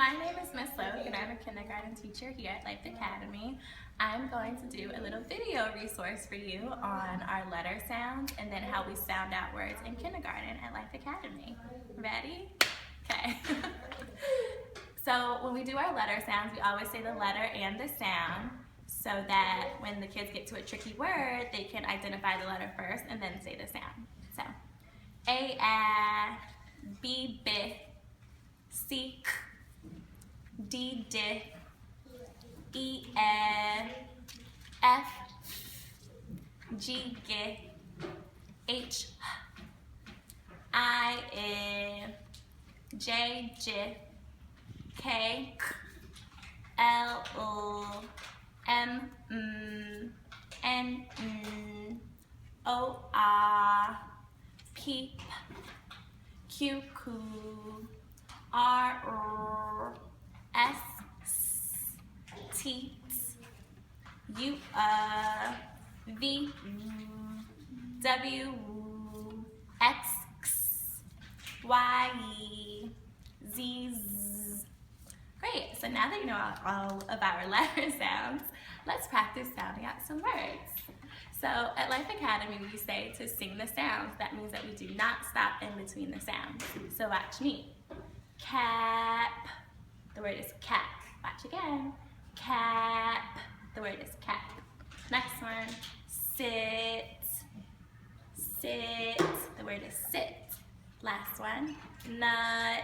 My name is Miss Logue and I'm a kindergarten teacher here at Life Academy. I'm going to do a little video resource for you on our letter sounds and then how we sound out words in kindergarten at Life Academy. Ready? Okay. So when we do our letter sounds, we always say the letter and the sound so that when the kids get to a tricky word, they can identify the letter first and then say the sound. So, A, B, C, D, E, F, G, H, I, J, K, L, M, N, O, P, Q, R, S, T, U, V, W, X, Y, Z. Great, so now that you know all of our letter sounds, let's practice sounding out some words. So at Life Academy, we say to sing the sounds. That means that we do not stop in between the sounds. So watch me. Cap, the word is cap. Watch again. Cap, the word is cap. Next one, sit, the word is sit. Last one, nut,